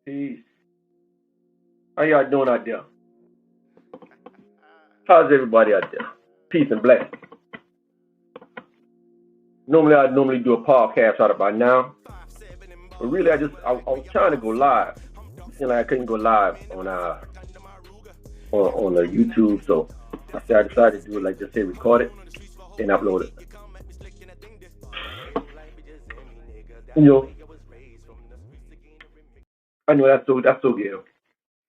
Peace. How y'all doing out there? How's everybody out there? Peace and blessings. I'd normally do a podcast out by now, but really I was trying to go live. It seemed like I couldn't go live on the YouTube, so I decided to do it like just say record it and upload it. You know, I know that's so ghetto.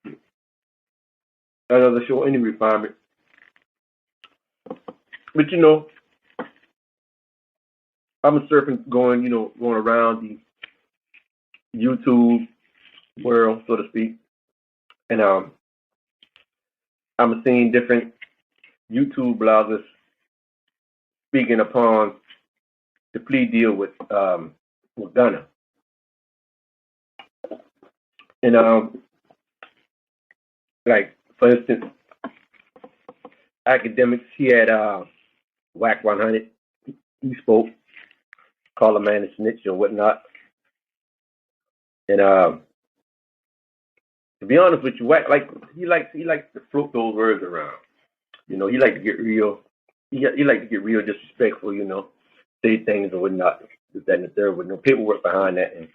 That doesn't show any refinement. But you know, I'm surfing, going around the YouTube world, so to speak, and I'm seeing different YouTube bloggers speaking upon the plea deal with Gunna, and like for instance, academics. He had Whack 100. He spoke, call a man a snitch and whatnot. And to be honest with you, Whack, he likes to float those words around. He likes to get real. He likes to get real disrespectful. Say things and whatnot. This, that, and the third, with no paperwork behind that, and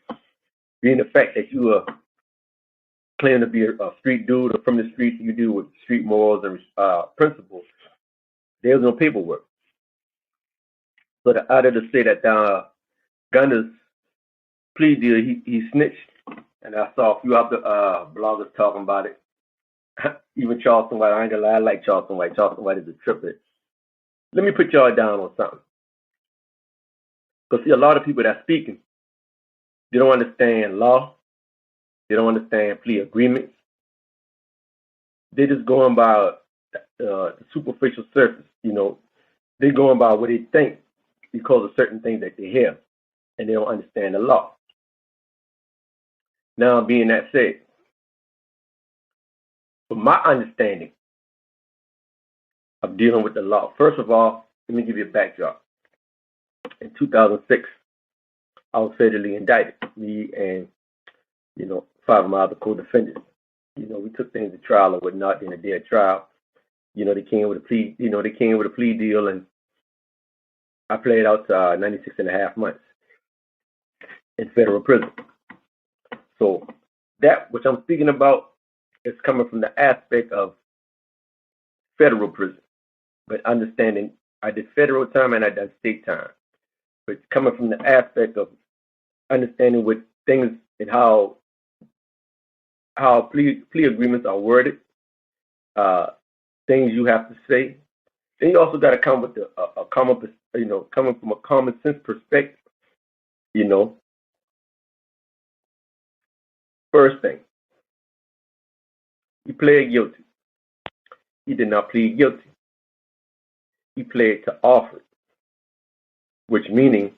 being the fact that you claim to be a street dude or from the streets, you do with street morals and principles. There's no paperwork. So the other to say that Gunna's plea deal, he snitched, and I saw a few other bloggers talking about it. Even Charleston White, I ain't gonna lie, I like Charleston White. Charleston White is a triplet. Let me put y'all down on something. Because see, a lot of people that's speaking, they don't understand law. They don't understand plea agreements. They're just going by the superficial surface. They're going by what they think because of certain things that they hear, and they don't understand the law. Now, being that said, from my understanding of dealing with the law, first of all, let me give you a backdrop. In 2006, I was federally indicted. Me and 5 of my other co-defendants. We took things to trial and whatnot. In a day of trial, they came with a plea. They came with a plea deal, and I played out 96 and a half months in federal prison. So that which I'm speaking about is coming from the aspect of federal prison, but understanding I did federal time and I did state time. But coming from the aspect of understanding what things and how plea agreements are worded, things you have to say. Then you also got to come with a common, coming from a common sense perspective. First thing, he pled guilty. He did not plead guilty. He pled to offer it, which meaning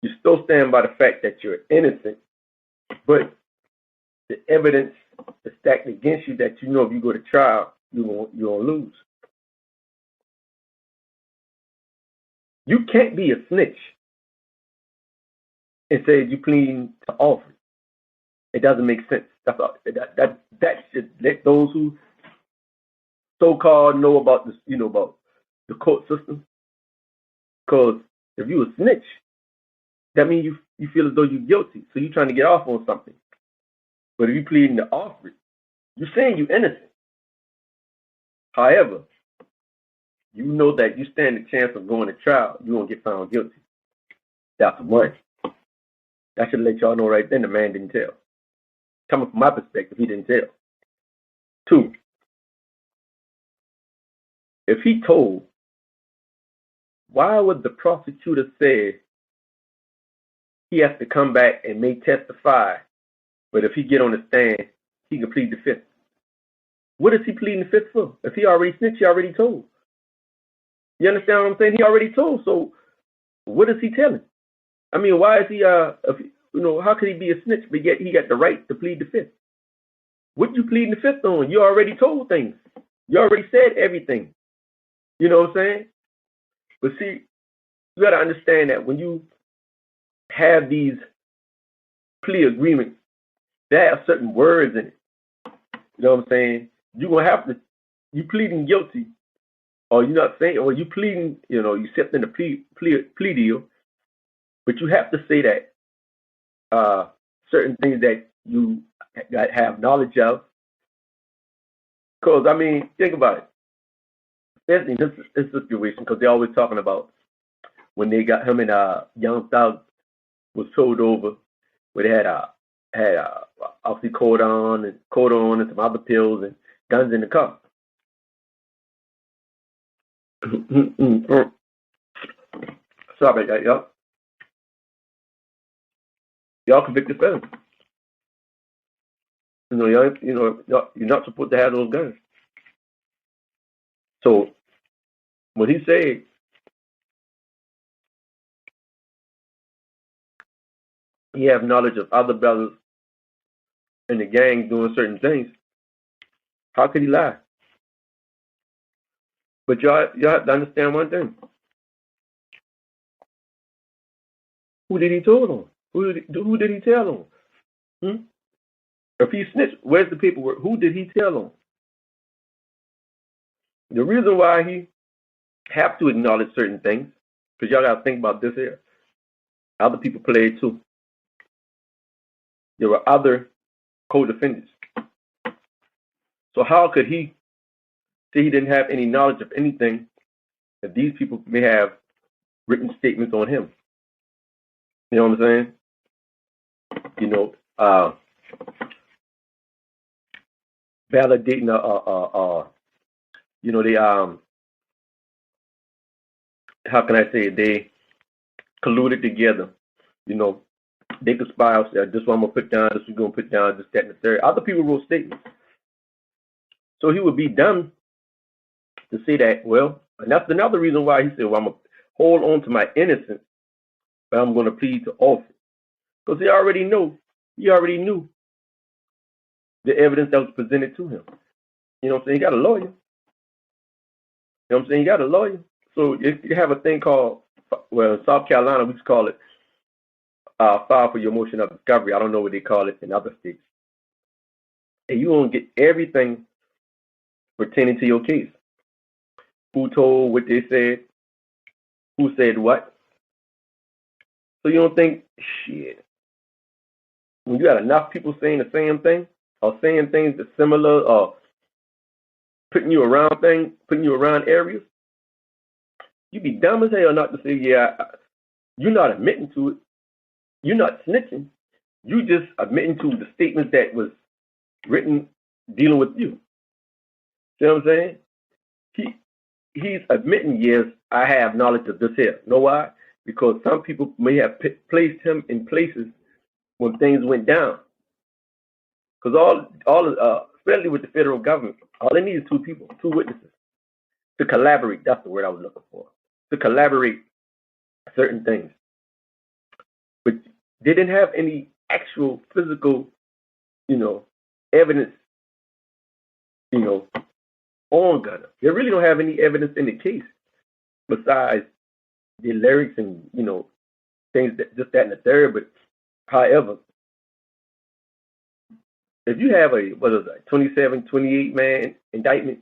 you still stand by the fact that you're innocent, but the evidence is stacked against you that if you go to trial, you're gonna lose. You can't be a snitch and say you plead to offer. It doesn't make sense. That's all. That should let those who so-called know about this, about the court system. Because if you a snitch, that means you feel as though you're guilty, so you're trying to get off on something. But if you pleading to offer it, you're saying you're innocent. However, you know that you stand a chance of going to trial, you're going to get found guilty. That's one. I should let y'all know right then the man didn't tell. Coming from my perspective, he didn't tell. 2, if he told, why would the prosecutor say he has to come back and may testify, but if he get on the stand, he can plead the fifth? What is he pleading the fifth for? If he already snitched, he already told. You understand what I'm saying? He already told. So what is he telling? I mean, why is he? How could he be a snitch, but yet he got the right to plead the fifth? What you pleading the fifth on? You already told things. You already said everything. You know what I'm saying? But see, you got to understand that when you have these plea agreements, they have certain words in it. You know what I'm saying? You're gonna have to, you pleading guilty, or you're not saying, or you pleading, you know, you accepting the plea deal, but you have to say that certain things that you have knowledge of. Because I mean, think about it. Especially in this situation, because they're always talking about when they got him and Young Thug was sold over, where they had oxycodone and some other pills and guns in the car. Sorry about that, y'all. Y'all convicted felons. You're not supposed to have those guns. So what he said, he have knowledge of other brothers in the gang doing certain things. How could he lie? But y'all have to understand one thing. Who did he tell on? Who did he tell on? If he snitched, where's the paperwork? Who did he tell on? The reason why he have to acknowledge certain things, because y'all got to think about this here. Other people played too. There were other co-defendants. So how could he say he didn't have any knowledge of anything if these people may have written statements on him? You know what I'm saying? You know, validating you know, they how can I say it? They colluded together. You know, they conspired. This one I'm gonna put down. This we're gonna put down. This, that, and the third. Other people wrote statements. So he would be dumb to say that. Well, and that's another reason why he said, "Well, I'm gonna hold on to my innocence, but I'm gonna plead to offer," because he already knew the evidence that was presented to him. You know what I'm saying? He got a lawyer. You know what I'm saying? He got a lawyer. So if you have a thing called, well, in South Carolina, we just call it file for your motion of discovery. I don't know what they call it in other states. And you won't get everything pertaining to your case. Who told what they said? Who said what? So you don't think, shit. When you got enough people saying the same thing, or saying things that's similar, or putting you around areas, you'd be dumb as hell not to say, yeah, you're not admitting to it. You're not snitching. You just admitting to the statements that was written dealing with you. See what I'm saying? He's admitting, yes, I have knowledge of this here. Know why? Because some people may have placed him in places when things went down. Because especially with the federal government, all they need is two people, two witnesses, to collaborate. That's the word I was looking for. To collaborate certain things. But they didn't have any actual physical, evidence, on Gunna. They really don't have any evidence in the case besides the lyrics and, things that just that and the third. But however, if you have a 27, 28 man indictment,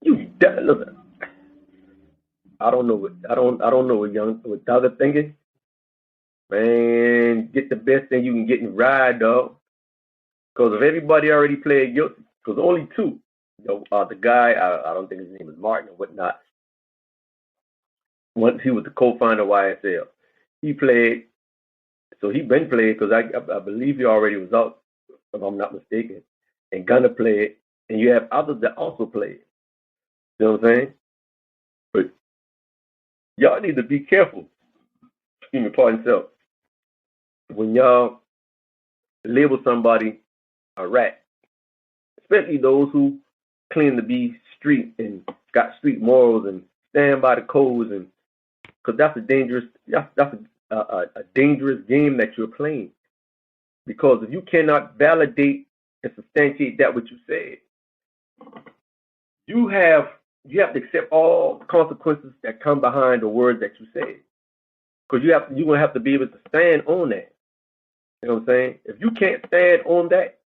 listen. I don't know what Doug is thinking. Man, get the best thing you can get and ride, dog. Because if everybody already pled guilty, because only two, the guy, I don't think his name is Martin or whatnot. Once he was the co-founder of YSL, he pled. So he been played because I believe he already was out, if I'm not mistaken. And Gunna played, and you have others that also played. You know what I'm saying? But y'all need to be careful. Excuse me, pardon yourself. When y'all label somebody a rat, especially those who claim to be street and got street morals and stand by the codes, and because that's a dangerous game that you're playing. Because if you cannot validate and substantiate that what you said, you have to accept all consequences that come behind the words that you said. Because you're gonna have to be able to stand on that. You know what I'm saying? If you can't stand on that,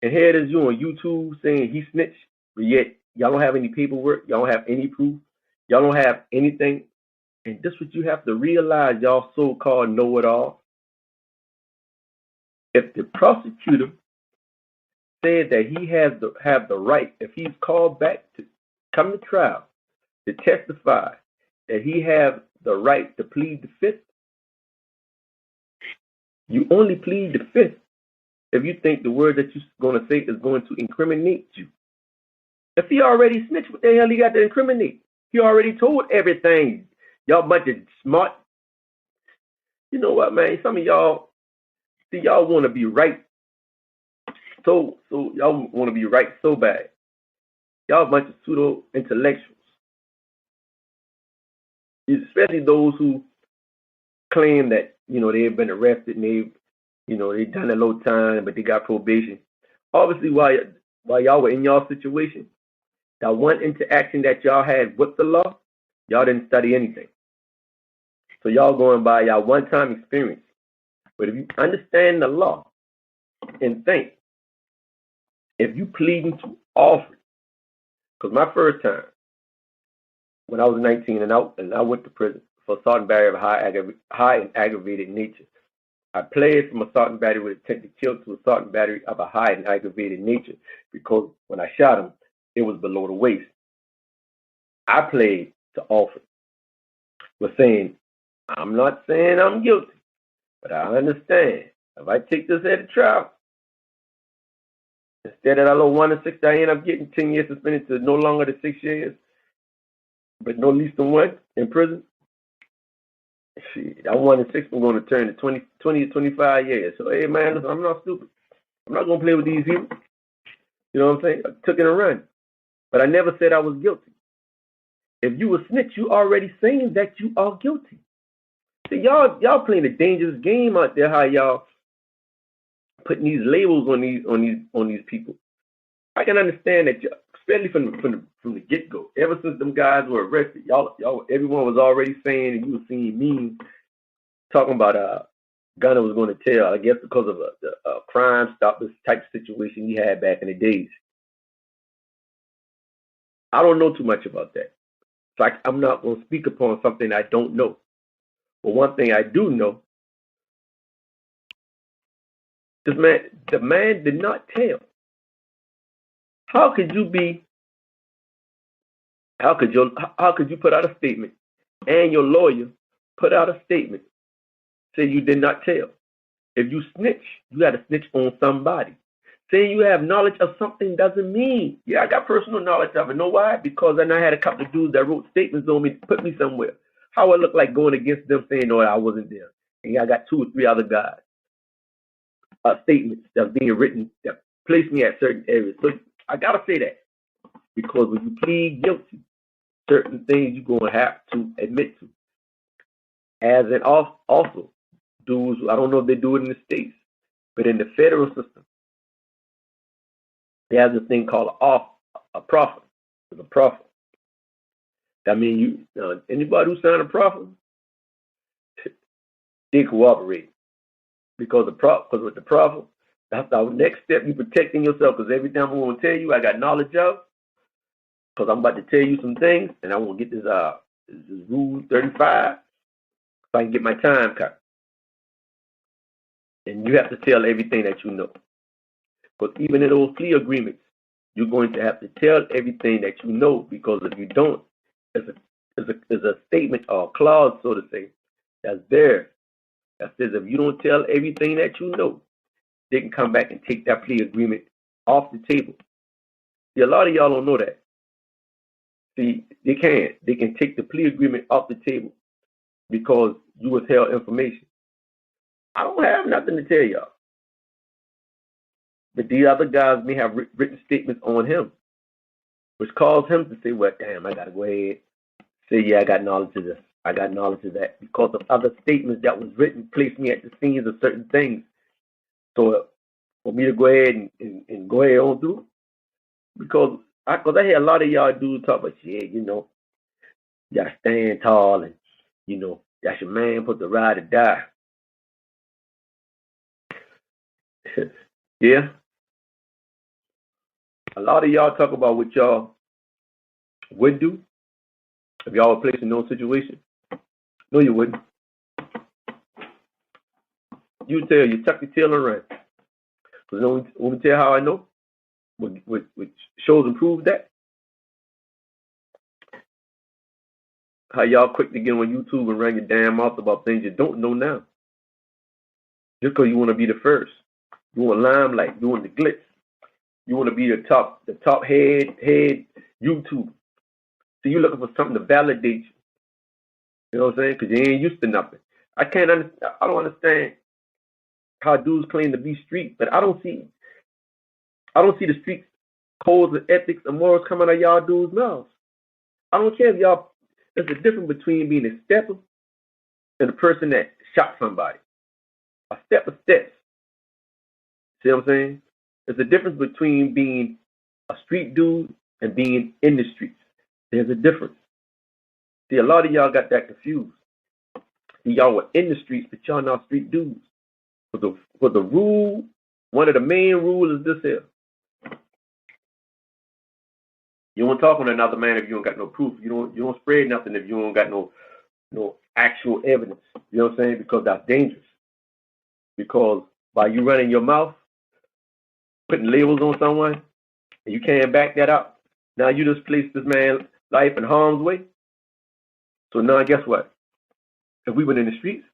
and here it is you on YouTube saying he snitched, but yet y'all don't have any paperwork, y'all don't have any proof, y'all don't have anything, and this is what you have to realize, y'all so-called know-it-all. If the prosecutor said that he has have the right, if he's called back to come to trial to testify that he has the right to plead the fifth, you only plead the fifth if you think the word that you're going to say is going to incriminate you. If he already snitched, what the hell he got to incriminate? He already told everything. Y'all bunch of smart. You know what, man? Some of y'all, see, y'all want to be right. So y'all want to be right so bad. Y'all a bunch of pseudo intellectuals, especially those who claim that they've been arrested and they've done a low time, but they got probation. Obviously, while y'all were in y'all situation, that one interaction that y'all had with the law, y'all didn't study anything. So y'all going by y'all one-time experience. But if you understand the law and think, if you pleading to offer, because my first time, when I was 19 and I went to prison for assault and battery of high and aggravated nature. I played from assault and battery with intent to kill to assault and battery of a high and aggravated nature because when I shot him, it was below the waist. I played to offer. Was saying, I'm not saying I'm guilty, but I understand if I take this at a trial, instead of that little 1 to 6, I end up getting 10 years suspended to no longer than 6 years, but no least than 1 in prison. Shit, that 1 to 6 I'm going to turn to 20 to 25 years. So, hey, man, listen, I'm not stupid. I'm not going to play with these people. You know what I'm saying? I took it and run. But I never said I was guilty. If you a snitch, you already saying that you are guilty. See, y'all playing a dangerous game out there, how y'all putting these labels on these people. I can understand that, especially from the get-go. Ever since them guys were arrested, everyone was already saying, and you were seeing memes talking about Gunna was going to tell, I guess because of a crime stoppers type situation he had back in the days. I don't know too much about that. So I'm not going to speak upon something I don't know. But one thing I do know, the man did not tell. How could you put out a statement and your lawyer put out a statement say you did not tell? If you snitch, you got to snitch on somebody. Saying you have knowledge of something doesn't mean, yeah, I got personal knowledge of it. Know why? Because then I had a couple of dudes that wrote statements on me to put me somewhere. How I look like going against them saying, no, I wasn't there. And I got 2 or 3 other guys. Statements that's being written that place me at certain areas. So I got to say that. Because when you plead guilty, certain things you're going to have to admit to. As an also, dudes, I don't know if they do it in the States, but in the federal system, they have this thing called a proffer. It's a proffer. That means anybody who signed a proffer, they cooperate. Because with the proffer, that's our next step. You protecting yourself. Because every time I'm going to tell you, I got knowledge of. Because I'm about to tell you some things, and I want to get this Rule 35 so I can get my time cut. And you have to tell everything that you know. Because even in those plea agreements, you're going to have to tell everything that you know. Because if you don't, there's a statement or a clause, so to say, that's there that says if you don't tell everything that you know, they can come back and take that plea agreement off the table. See, a lot of y'all don't know that. See, they can take the plea agreement off the table because you withheld information. I don't have nothing to tell y'all. But the other guys may have written statements on him, which caused him to say, well, damn, I got to go ahead say, yeah, I got knowledge of this. I got knowledge of that. Because of other statements that was written, placed me at the scenes of certain things. So for me to go ahead and go ahead on through, because I hear a lot of y'all dudes talk about, yeah, you got to stand tall and, that's your man, put the ride or die. Yeah. A lot of y'all talk about what y'all would do if y'all were placed in those situations. No, you wouldn't. You tuck your tail and run. Because let me tell you how I know. What shows and proves that. How y'all quick to get on YouTube and run your damn mouth about things you don't know now. Just because you want to be the first. You want limelight. You want the glitz. You want to be the top head YouTuber. So you're looking for something to validate you. You know what I'm saying? Because you ain't used to nothing. I don't understand how dudes claim to be street, but I don't see the street codes and ethics and morals coming out of y'all dudes' mouths. I don't care if y'all. There's a difference between being a stepper and a person that shot somebody. A stepper steps. See what I'm saying? There's a difference between being a street dude and being in the streets. There's a difference. See, a lot of y'all got that confused. See, y'all were in the streets, but y'all not street dudes. For the rule, one of the main rules is this here. You don't talk on another man if you don't got no proof. You don't spread nothing if you don't got no actual evidence. You know what I'm saying? Because that's dangerous. Because by you running your mouth, putting labels on someone, and you can't back that up, now you just placed this man's life in harm's way. So now guess what? If we went in the streets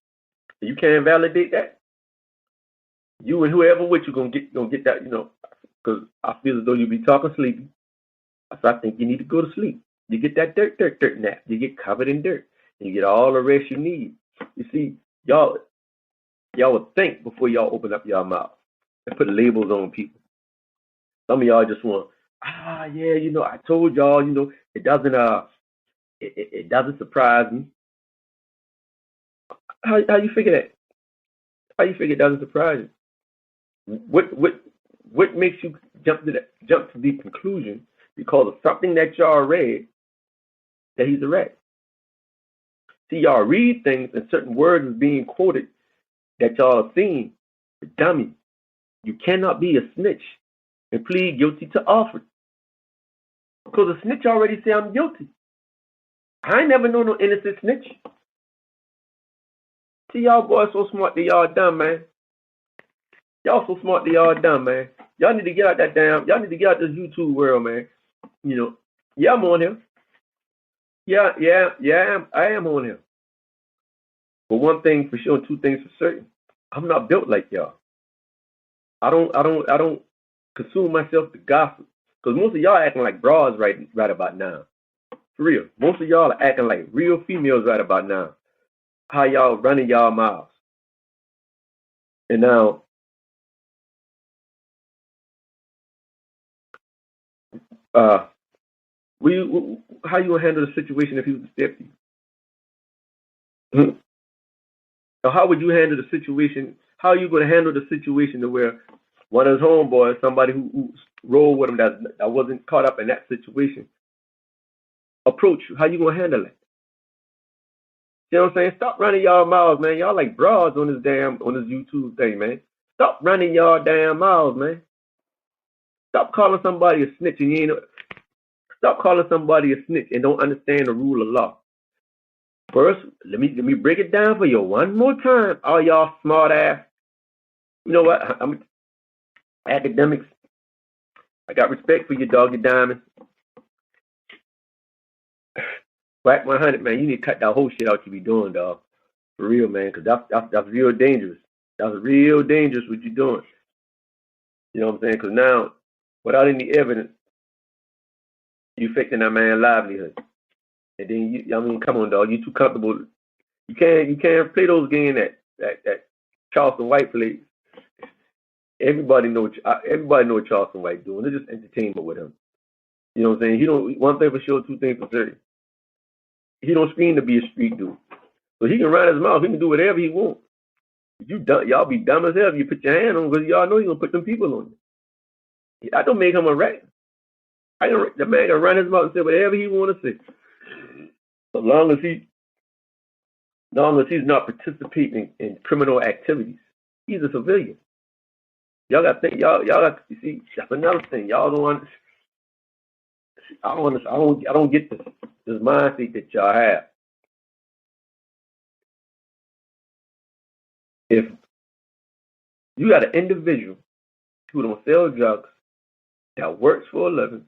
and you can't validate that, you and whoever with you gonna get that, because I feel as though you be talking sleepy. So I think you need to go to sleep. You get that dirt nap. You get covered in dirt. And you get all the rest you need. You see, y'all would think before y'all open up your mouth and put labels on people. Some of y'all just want, I told y'all, it doesn't surprise me. How you figure that? How you figure it doesn't surprise you? What makes you jump to the conclusion because of something that y'all read that he's a rat? See, y'all read things and certain words is being quoted that y'all have seen. But dummy, you cannot be a snitch and plead guilty to offer. Because a snitch already say I'm guilty. I ain't never known no innocent snitch. See, y'all boys so smart that y'all dumb, man. Y'all so smart that y'all dumb, man. Y'all need to get out y'all need to get out this YouTube world, man. Yeah, I'm on here. Yeah, I am on here. But one thing for sure, two things for certain. I'm not built like y'all. I don't consume myself to gossip. Because most of y'all acting like bras right about now. For real. Most of y'all are acting like real females right about now. How y'all running y'all mouths. And now, how you gonna handle the situation if he was to step to you? So how would you handle the situation? How are you gonna handle the situation to where one of his homeboys, somebody who rolled with him that wasn't caught up in that situation, approach you? How you gonna handle it? You know what I'm saying? Stop running y'all mouths, man. Y'all like bras on this YouTube thing, man. Stop running y'all damn mouths, man. Stop calling somebody a snitch and stop calling somebody a snitch and don't understand the rule of law. First, let me break it down for you one more time. All y'all smart ass. You know what? I'm academics. I got respect for you, doggy diamond. Whack 100, man. You need to cut that whole shit out you be doing, dog. For real, man, because that's real dangerous. That's real dangerous what you're doing. You know what I'm saying? Because now, without any evidence, you affecting that man's livelihood. And then come on, dog. You too comfortable. You can't play those games that Charleston White plays. Everybody know what Charleston White doing. It's just entertainment with him. You know what I'm saying? One thing for sure, two things for certain. He don't scream to be a street dude. So he can run his mouth. He can do whatever he wants. Y'all be dumb as hell if you put your hand on him because y'all know he's gonna put them people on you. That don't make him a rat. The man can run his mouth and say whatever he want to say. As long as he's not participating in criminal activities, he's a civilian. Y'all got to think. Y'all got. You see, that's another thing. Y'all don't understand. I don't get this mindset that y'all have. If you got an individual who don't sell drugs, that works for a living,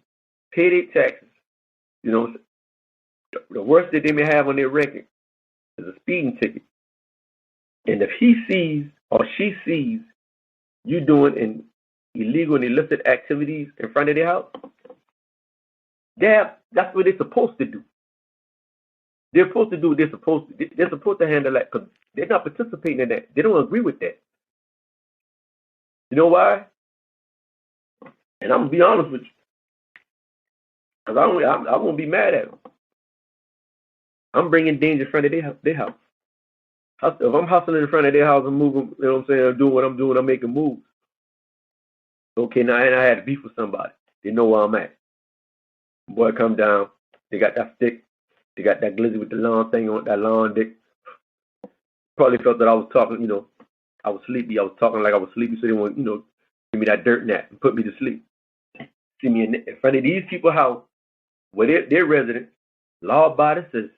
pay their taxes, you know, the worst that they may have on their record is a speeding ticket. And if he sees or she sees you doing illegal and illicit activities in front of their house, that's what they're supposed to do. They're supposed to do what they're supposed to handle that because they're not participating in that. They don't agree with that. You know why? And I'm gonna be honest with you, because I won't be mad at them. I'm bringing danger in front of their house. If I'm hustling in front of their house and moving, you know what I'm saying, doing what I'm doing, I'm making moves. Okay, now and I had to beef with somebody. They know where I'm at. Boy, come down. They got that stick. They got that glizzy with the long thing on that long dick. Probably felt that I was talking, you know, I was sleepy. I was talking like I was sleepy, so they want, you know, give me that dirt nap and put me to sleep. See me in front of these people's house, where they're residents, law-abiding citizens.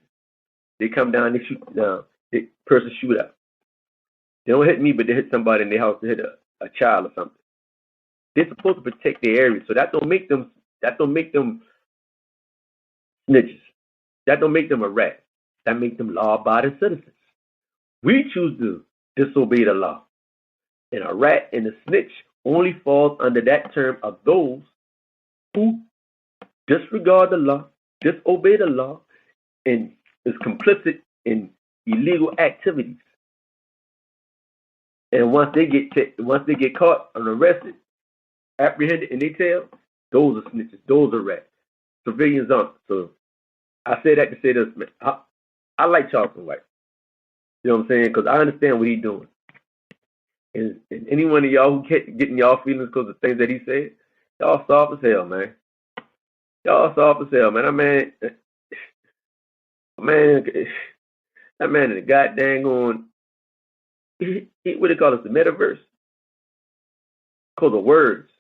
They come down, they shoot down. The person shoot out. They don't hit me, but they hit somebody in their house. They hit a child or something. They're supposed to protect their area, so that don't make them snitches. That don't make them a rat. That makes them law-abiding citizens. We choose to disobey the law. And a rat and a snitch only falls under that term of those who disregard the law, disobey the law, and is complicit in illegal activities. And once they get caught and arrested, apprehended, and they tell, those are snitches, those are rats. Civilians aren't. So I say that to say this, man. I like Charleston White. You know what I'm saying? Because I understand what he's doing. And any one of y'all who getting y'all feelings because of things that he said, y'all soft as hell, man. Y'all soft as hell, man. That man in the goddamn on, what they call it, the metaverse? Because of words.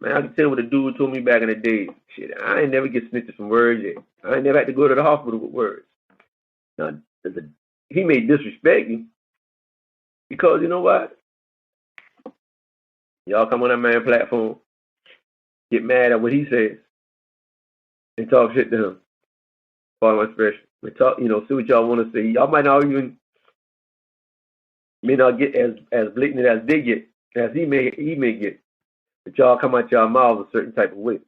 Man, I can tell what a dude told me back in the day. Shit, I ain't never get snitches from words yet. I ain't never had to go to the hospital with words. Now, he may disrespect you because, you know what? Y'all come on that man platform, get mad at what he says, and talk shit to him. Pardon my expression. And talk, you know, see what y'all want to say. Y'all might not even, may not get as blatant as they get, as he may get. But y'all come out y'all mouths a certain type of way.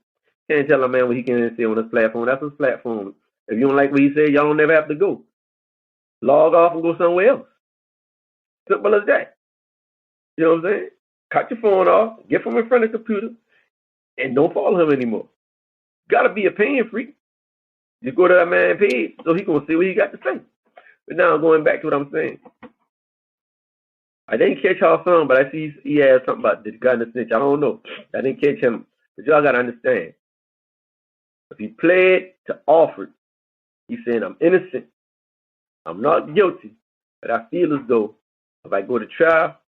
Can't tell a man what he can say on this platform. That's his platform. If you don't like what he said, y'all don't never have to go. Log off and go somewhere else. Simple as that. You know what I'm saying? Cut your phone off, get from in front of the computer, and don't follow him anymore. Gotta be a paying freak. You go to that man's page so he gonna see what he got to say. But now going back to what I'm saying. I didn't catch y'all song, but I see he had something about the guy in the snitch. I don't know. I didn't catch him. But y'all gotta understand. If he pled to Alford, he's saying I'm innocent. I'm not guilty. But I feel as though if I go to trial,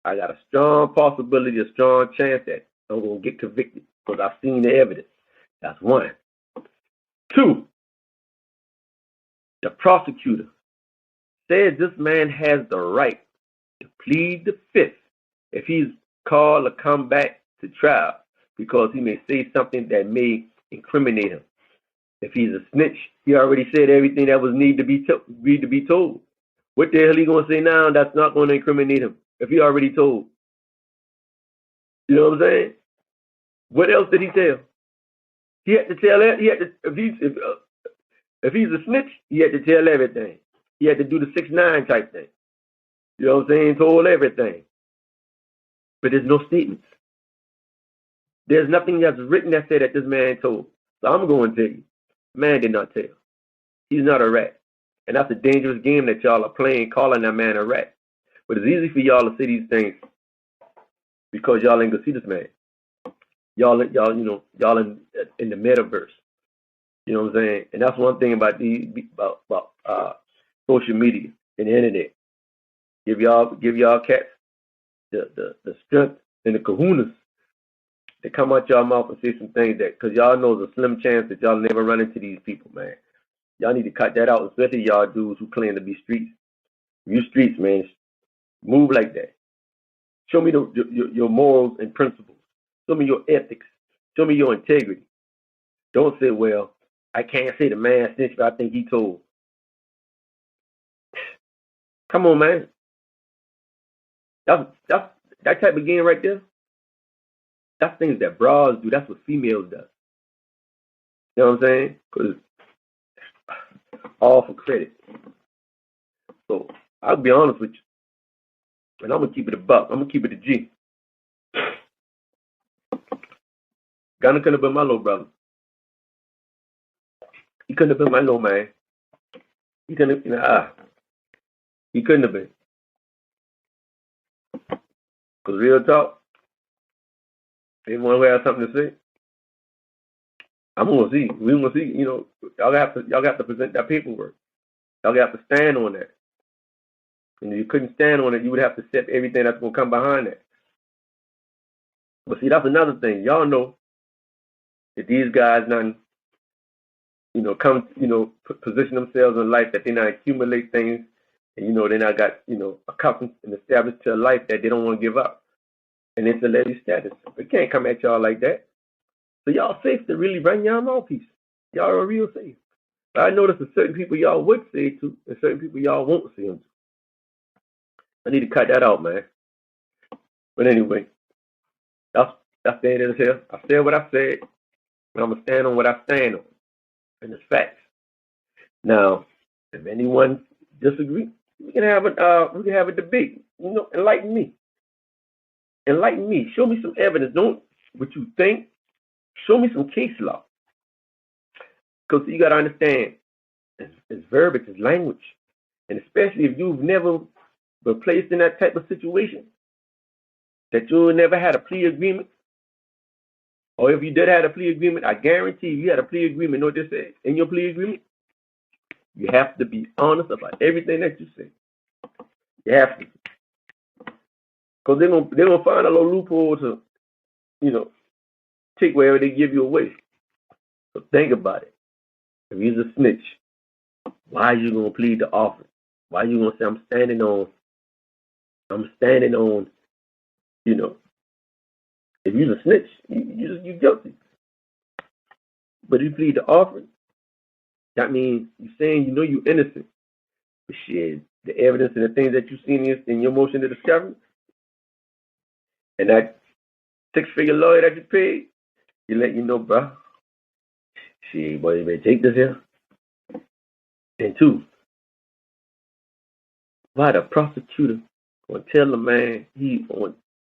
I got a strong possibility, a strong chance that I'm gonna get convicted because I've seen the evidence. That's one. Two, the prosecutor says this man has the right to plead the fifth if he's called to come back to trial because he may say something that may incriminate him. If he's a snitch, he already said everything that was need to be told. What the hell he gonna say now that's not gonna incriminate him if he already told? You know what I'm saying? What else did he tell? He had to tell that. He had to if he's a snitch, he had to tell everything. He had to do the 6ix9ine type thing. You know what I'm saying? Told everything. But there's no statements. There's nothing that's written that said that this man told. So I'm going to tell you, man did not tell. He's not a rat. And that's a dangerous game that y'all are playing, calling that man a rat. But it's easy for y'all to say these things because y'all ain't gonna see this man. Y'all in the metaverse. You know what I'm saying? And that's one thing about social media and the internet. Give y'all cats the strength and the kahunas to come out y'all mouth and say some things that, because y'all know there's a slim chance that y'all never run into these people, man. Y'all need to cut that out, especially y'all dudes who claim to be streets. You streets, man, move like that. Show me your morals and principles. Show me your ethics. Show me your integrity. Don't say, well, I can't say the man snitch, but I think he told. Come on, man. That's that type of game right there. That's things that bras do. That's what females do. You know what I'm saying? Because all for credit. So I'll be honest with you. And I'm going to keep it a buck. I'm going to keep it a G. Gunna couldn't have been my little brother. He couldn't have been my little man. He couldn't have, he couldn't have been. Because real talk, anyone who has something to say, I'm going to see. We're going to see, y'all got to present that paperwork. Y'all got to stand on that. And if you couldn't stand on it, you would have to accept everything that's going to come behind that. But see, that's another thing. Y'all know that these guys not, position themselves in life, that they not accumulate things, and, they not got, accustomed and established to a life that they don't want to give up. And it's a lady status. They can't come at y'all like that. So y'all safe to really run y'all mouthpiece. Y'all are real safe. But I noticed that certain people y'all would say to, and certain people y'all won't say them to. I need to cut that out, man. But anyway, that's the end of this here. I said what I said, and I'm gonna stand on what I stand on, and it's facts. Now, if anyone disagree, we can have a debate. Enlighten me. Enlighten me. Show me some evidence. Don't what you think. Show me some case law. Because you gotta understand, it's verbiage, it's language, and especially if you've never been placed in that type of situation, that you never had a plea agreement, or if you did have a plea agreement, I guarantee you had a plea agreement. Know what they say in your plea agreement? You have to be honest about everything that you say. You have to, because they're gonna find a little loophole to, take wherever they give you away. So think about it. If you're a snitch, why are you gonna plead the offer? Why are you gonna say I'm standing on, if you're a snitch, you're guilty. But if you plead the offer, that means you're saying you're innocent. But shit, the evidence and the things that you've seen in your motion to discovery, and that 6-figure lawyer that you paid, you let bro. Shit, boy, you better take this here. And two, why the prosecutor gonna tell the man in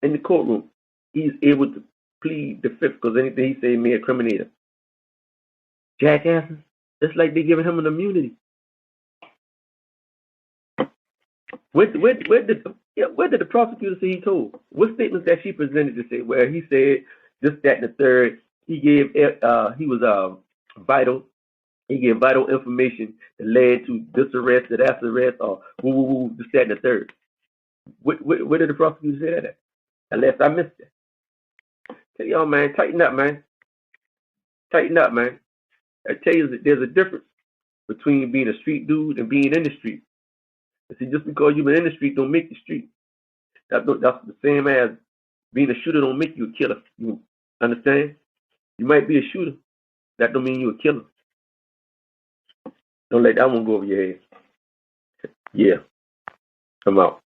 the courtroom he's able to plead the fifth because anything he say may incriminate him? Jackasses, it's like they giving him an immunity. Where did the prosecutor say he told? What statements that she presented to say where he said this, that, and the third? He gave he was vital. He gave vital information that led to this arrest, to that arrest, or this, that, and the third. Where did the prosecutor say that at? Unless I missed it. Tell y'all, man, tighten up, man. Tighten up, man. I tell you, there's a difference between being a street dude and being in the street. And see, just because you've been in the street don't make you street. That's the same as being a shooter don't make you a killer. You understand? You might be a shooter. That don't mean you're a killer. Don't let that one go over your head. Yeah. I'm out.